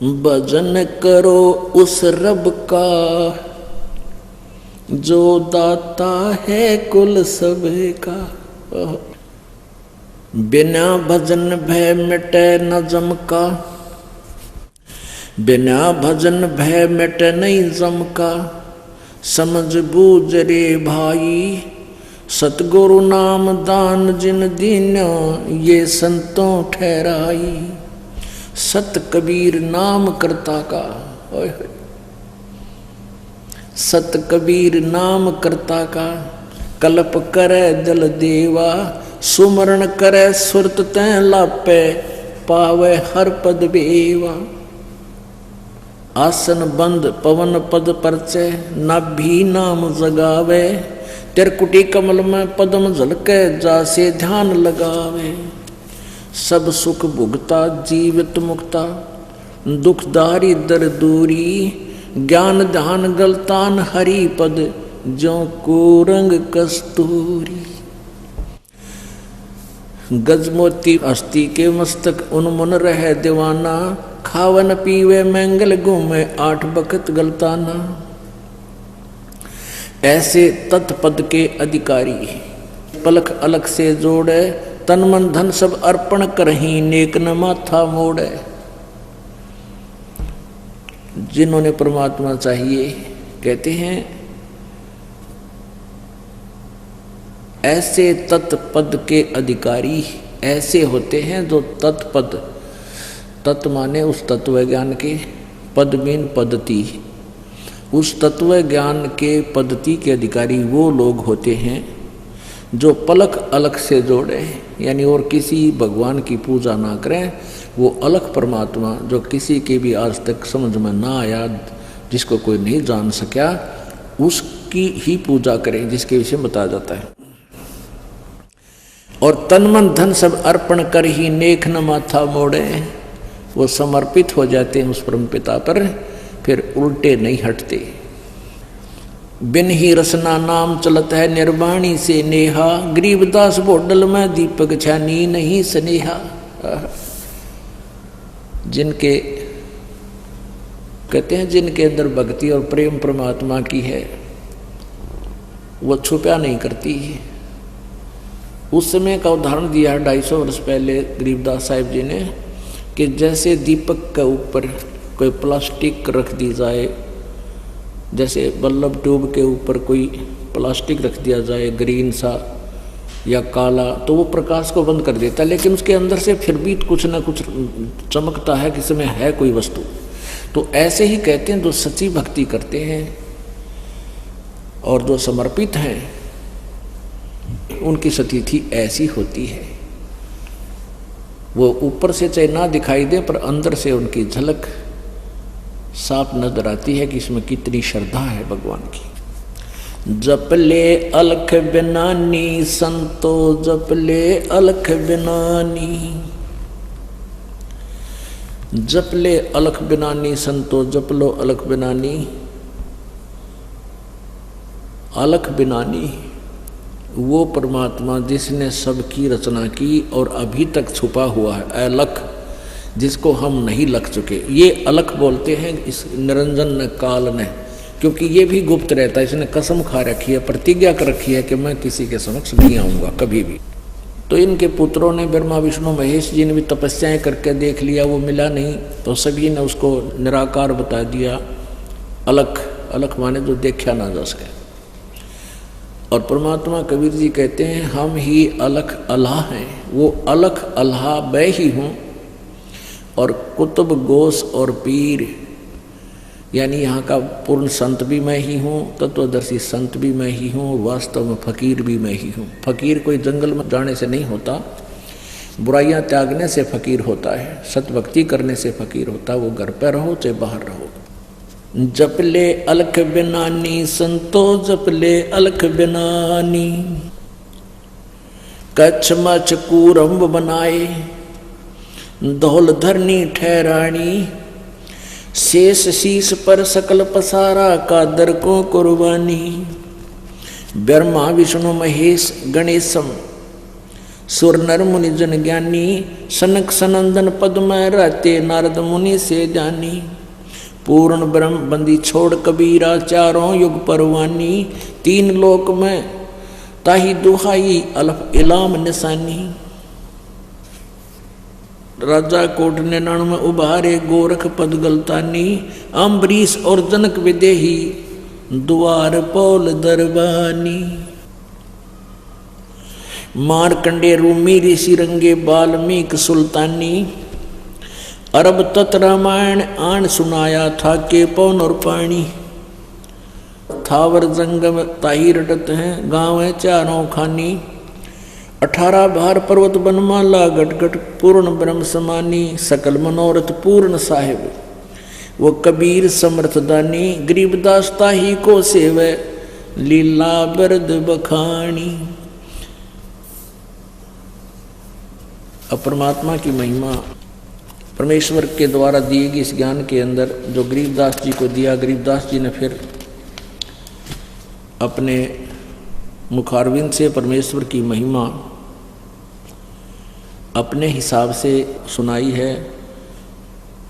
भजन करो उस रब का जो दाता है कुल सबका। बिना भजन भय मिटे न जम का, बिना भजन भय मिटे नहीं जम का। समझ बूझ रे भाई सतगुरु नाम दान जिन दीन्या ये संतों ठहराई। सत कबीर नाम करता का, सत कबीर नाम करता का। कल्प करे दल देवा सुमरण करे सुरत तैं लापे पावे हर पद बेवा। आसन बंद पवन पद परचे नाभि नाम जगावे। तिरकुटी कमल में पद्म झलके जासे ध्यान लगावे। सब सुख भुगता जीवित मुक्ता दुखदारी दर दूरी। ज्ञान ध्यान गलतान हरि पद जो को रंग कस्तूरी। गजमोती अस्थि के मस्तक उन्मुन रहे दीवाना। खावन पीवे मंगल घूमे आठ बखत गलताना। ऐसे तत्पद के अधिकारी पलक अलग से जोड़े। तन मन धन सब अर्पण करही नेक न माथा मोड़े। जिन्होंने परमात्मा चाहिए कहते हैं ऐसे तत्पद के अधिकारी ऐसे होते हैं जो तत्पद, तत्व माने उस तत्व ज्ञान के, पद मीन पद्धति, उस तत्व ज्ञान के पद्धति के अधिकारी वो लोग होते हैं जो पलक अलग से जोड़े, यानी और किसी भगवान की पूजा ना करें। वो अलग परमात्मा जो किसी के भी आज तक समझ में ना आया, जिसको कोई नहीं जान सका, उसकी ही पूजा करें, जिसके विषय में बताया जाता है। और तन मन धन सब अर्पण कर ही नेक न माथा मोड़े। वो समर्पित हो जाते हैं उस परम पिता पर, फिर उल्टे नहीं हटते। बिन ही रसना नाम चलत है निर्वाणी से नेहा। गरीबदास बोडल में दीपक छानी नहीं स्नेहा। जिनके कहते हैं जिनके अंदर भक्ति और प्रेम परमात्मा की है वो छुपा नहीं करती है। उस समय का उदाहरण दिया है 250 वर्ष पहले गरीबदास साहिब जी ने, कि जैसे दीपक के ऊपर कोई प्लास्टिक रख दी जाए, जैसे बल्लभ ट्यूब के ऊपर कोई प्लास्टिक रख दिया जाए ग्रीन सा या काला, तो वो प्रकाश को बंद कर देता है, लेकिन उसके अंदर से फिर भी कुछ ना कुछ चमकता है कि इसमें है कोई वस्तु। तो ऐसे ही कहते हैं जो सच्ची भक्ति करते हैं और जो समर्पित हैं उनकी स्थिति ऐसी होती है। वो ऊपर से चाहे ना दिखाई दे पर अंदर से उनकी झलक साफ नजर आती है कि इसमें कितनी श्रद्धा है भगवान की। जप ले अलख बिनानी संतो जप ले अलख बिनानी। जप ले अलख बिनानी संतो जप लो अलख बिनानी। अलख बिनानी वो परमात्मा जिसने सबकी रचना की और अभी तक छुपा हुआ है, अलख, जिसको हम नहीं लख चुके। ये अलख बोलते हैं इस निरंजन न काल ने, क्योंकि ये भी गुप्त रहता है। इसने कसम खा रखी है, प्रतिज्ञा कर रखी है कि मैं किसी के समक्ष नहीं आऊँगा कभी भी। तो इनके पुत्रों ने ब्रह्मा विष्णु महेश जी ने भी तपस्याएं करके देख लिया, वो मिला नहीं, तो सभी ने उसको निराकार बता दिया। अलख, अलख माने जो देखा ना जा सके। और परमात्मा कबीर जी कहते हैं हम ही अलख अल्लाह हैं। वो अलख अल्लाह मैं ही हूँ। और कुतुब गोस और पीर यानी यहाँ का पूर्ण संत भी मैं ही हूँ, तत्वदर्शी संत भी मैं ही हूँ, वास्तव में फकीर भी मैं ही हूँ। फकीर कोई जंगल में जाने से नहीं होता, बुराइयाँ त्यागने से फकीर होता है, सतभक्ति करने से फकीर होता है। वो घर पर रहो चाहे बाहर रहो। जप ले अलख बिनानी संतो जप ले अलख बिनानी। कच्छ मछ कूरम्ब बनाए धौल धरनी ठहरानी। शेष शीस पर सकल पसारा कादर को कुर्बानी। ब्रह्मा विष्णु महेश गणेशम सुर नर मुनि जन ज्ञानी, सनक सनंदन पद में रहते नारद मुनि से जानी। पूर्ण ब्रह्म बंदी छोड़ कबीरा, चारों युग परवानी। तीन लोक में ताही दुहाई, अलफ इलाम निशानी। राजा कोट ने नण में उभारे, गोरख पद गलतानी। अम्बरीश और जनक विदेही, द्वार पौल दरबानी। मारकंडे रूमी ऋषि रंगे, वाल्मीकि सुल्तानी। अरब तत् रामायण आन सुनाया था, के पौन और पानी। थावर जंगम ताही रटत हैं, गाँव है चारों खानी। 18 भार पर्वत बनमाला, गट गट पूर्ण ब्रह्म समानी। सकल मनोरथ पूर्ण साहिब, वो कबीर समर्थ दानी। गरीबदास ताही को सेवे, लीला बिरद बखानी। अब परमात्मा की महिमा, परमेश्वर के द्वारा दिए गए इस ज्ञान के अंदर जो गरीबदास जी को दिया, गरीबदास जी ने फिर अपने मुखारविंद से परमेश्वर की महिमा अपने हिसाब से सुनाई है।